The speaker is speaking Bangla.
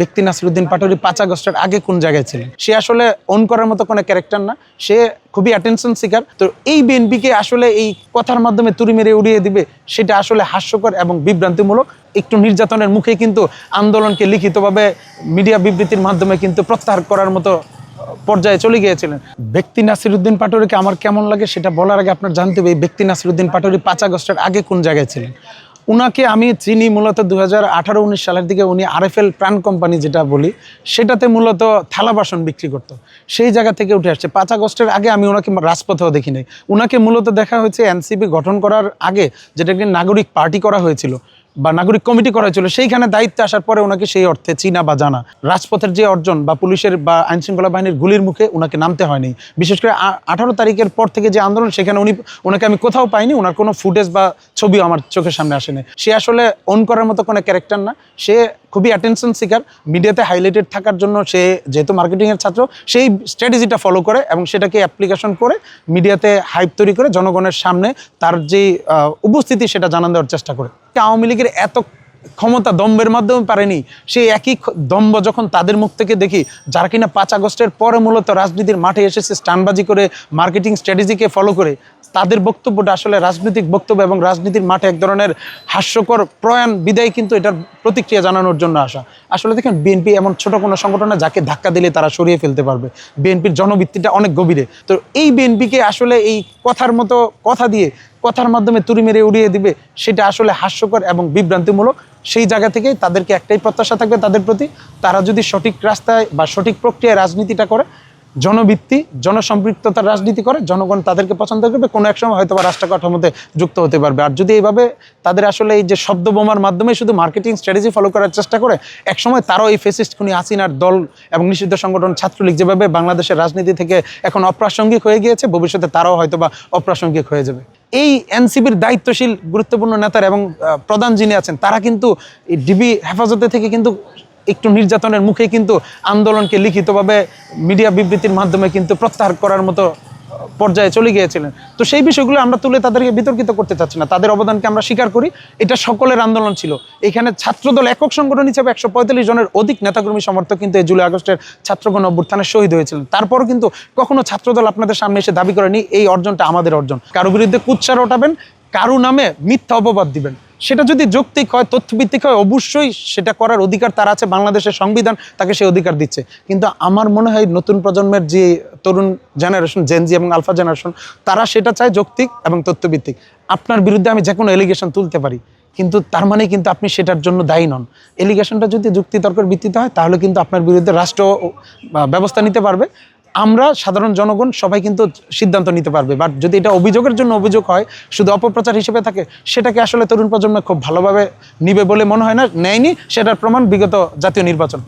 ব্যক্তি নাসিরউদ্দিন পাটোয়ারি 5 আগস্টের আগে কোন জায়গায় ছিলেন? সে আসলে অন করার মতো কোনো ক্যারেক্টার না, সে খুবই অ্যাটেনশন সিকার। তো এই বিএনপিকে আসলে এই কথার মাধ্যমে তুড়ি মেরে উড়িয়ে দিবে, সেটা আসলে হাস্যকর এবং বিভ্রান্তিমূলক। একটু নির্যাতনের মুখে কিন্তু আন্দোলনকে লিখিতভাবে মিডিয়া বিবৃতির মাধ্যমে কিন্তু প্রত্যাহার করার মতো পর্যায়ে চলে গিয়েছিলেন। ব্যক্তি নাসিরউদ্দিন পাটোয়ারিকে আমার কেমন লাগে সেটা বলার আগে আপনার জানতে হবে, এই ব্যক্তি নাসিরউদ্দিন পাটোয়ারি 5 আগস্টের আগে কোন জায়গায় ছিলেন। উনাকে আমি চিনি মূলত 2018-19 সালের দিকে। উনি আরএফএল প্রাণ কোম্পানি যেটা বলি, সেটাতে মূলত থালা বাসন বিক্রি করত। সেই জায়গা থেকে উঠে আসছে। 5 আগস্টের আগে আমি ওনাকে রাজপথেও দেখি নাই। উনাকে মূলত দেখা হয়েছে এনসিপি গঠন করার আগে, যেটা একটি নাগরিক পার্টি করা হয়েছিল বা নাগরিক কমিটি করা হয়েছিল, সেইখানে দায়িত্বে আসার পরে ওনাকে সেই অর্থে চিনা বা জানা। রাজপথের যে অর্জন বা পুলিশের বা আইনশৃঙ্খলা বাহিনীর গুলির মুখে ওনাকে নামতে হয়নি। বিশেষ করে 18 তারিখের পর থেকে যে আন্দোলন, সেখানে ওনাকে আমি কোথাও পাইনি। ওনার কোনো ফুটেজ বা ছবিও আমার চোখের সামনে আসেনি। সে আসলে অন করার মতো কোনো ক্যারেক্টার না, সে খুবই অ্যাটেনশন সিকার। মিডিয়াতে হাইলাইটেড থাকার জন্য সে যেহেতু মার্কেটিংয়ের ছাত্র, সেই স্ট্র্যাটেজিটা ফলো করে এবং সেটাকে অ্যাপ্লিকেশন করে মিডিয়াতে হাইপ তৈরি করে জনগণের সামনে তার যে উপস্থিতি সেটা জানান দেওয়ার চেষ্টা করে। আওয়ামী লীগের এত ক্ষমতা দম্ভের মাধ্যমে পারেনি, সেই একই দম্ভ যখন তাদের মুখ থেকে দেখি, যারা কিনা 5 আগস্টের পরে মূলত রাজনীতির মাঠে এসেছে স্টানবাজি করে, মার্কেটিং স্ট্র্যাটেজিকে ফলো করে, তাদের বক্তব্যটা আসলে রাজনৈতিক বক্তব্য এবং রাজনীতির মাঠে এক ধরনের হাস্যকর প্রয়াণ বিদায় কিন্তু এটার প্রতিক্রিয়া জানানোর জন্য আসা। আসলে দেখেন, বিএনপি এমন ছোট কোনো সংগঠন না যাকে ধাক্কা দিলে তারা সরিয়ে ফেলতে পারবে। বিএনপির জনভিত্তিটা অনেক গভীরে। তো এই বিএনপিকে আসলে এই কথার মতো কথা দিয়ে, কথার মাধ্যমে তুড়ি মেরে উড়িয়ে দিবে, সেটা আসলে হাস্যকর এবং বিভ্রান্তিমূলক। সেই জায়গা থেকেই তাদেরকে একটাই প্রত্যাশা থাকবে তাদের প্রতি, তারা যদি সঠিক রাস্তায় বা সঠিক প্রক্রিয়ায় রাজনীতিটা করে, জনভিত্তি জনসম্পৃক্ততার রাজনীতি করে, জনগণ তাদেরকে পছন্দ করবে, কোনো এক সময় হয়তো বা রাষ্ট্র কাঠামোতে যুক্ত হতে পারবে। আর যদি এইভাবে তাদের আসলে এই যে শব্দ বোমার মাধ্যমে শুধু মার্কেটিং স্ট্র্যাটেজি ফলো করার চেষ্টা করে, একসময় তারাও এই ফেসিস্ট খুনি হাসিনার দল এবং নিষিদ্ধ সংগঠন ছাত্রলীগ যেভাবে বাংলাদেশের রাজনীতি থেকে এখন অপ্রাসঙ্গিক হয়ে গিয়েছে, ভবিষ্যতে তারাও হয়তো বা অপ্রাসঙ্গিক হয়ে যাবে। এই এনসিপির দায়িত্বশীল গুরুত্বপূর্ণ নেতার এবং প্রধান যিনি আছেন, তারা কিন্তু ডিবি হেফাজতে থেকে কিন্তু একটু নির্যাতনের মুখে কিন্তু আন্দোলনকে লিখিতভাবে মিডিয়া বিবৃতির মাধ্যমে কিন্তু প্রত্যাহার করার মতো পর্যায়ে চলে গিয়েছিলেন। তো সেই বিষয়গুলো আমরা তুলে তাদেরকে বিতর্কিত করতে চাচ্ছি না, তাদের অবদানকে আমরা স্বীকার করি। এটা সকলের আন্দোলন ছিল। এখানে ছাত্রদল একক সংগঠন হিসেবে 145 জনের অধিক নেতাকর্মী সমর্থক কিন্তু এই জুলাই আগস্টের ছাত্রগণ অভ্যুত্থানে শহীদ হয়েছিলেন। তারপরও কিন্তু কখনো ছাত্রদল আপনাদের সামনে এসে দাবি করেনি এই অর্জনটা আমাদের অর্জন। কারো বিরুদ্ধে কুৎসার ওঠাবেন, কারো নামে মিথ্যা অপবাদ দিবেন, সেটা যদি যৌক্তিক হয়, তথ্যভিত্তিক হয়, অবশ্যই সেটা করার অধিকার তার আছে। বাংলাদেশের সংবিধান তাকে সেই অধিকার দিচ্ছে। কিন্তু আমার মনে হয় নতুন প্রজন্মের যে তরুণ জেনারেশন, জেনজি এবং আলফা জেনারেশন, তারা সেটা চায় যৌক্তিক এবং তথ্যভিত্তিক। আপনার বিরুদ্ধে আমি যে কোনো এলিগেশন তুলতে পারি, কিন্তু তার মানে কিন্তু আপনি সেটার জন্য দায়ী নন। এলিগেশনটা যদি যুক্তিতর্কের ভিত্তিতে হয়, তাহলে কিন্তু আপনার বিরুদ্ধে রাষ্ট্র ব্যবস্থা নিতে পারবে। আমরা সাধারণ জনগণ সবাই কিন্তু সিদ্ধান্ত নিতে পারবে। বাট যদি এটা অভিযোগের জন্য অভিযোগ হয়, শুধু অপপ্রচার হিসেবে থাকে, সেটাকে আসলে তরুণ প্রজন্ম খুব ভালোভাবে নিবে বলে মনে হয় না, নেয়নি। সেটার প্রমাণ বিগত জাতীয় নির্বাচন।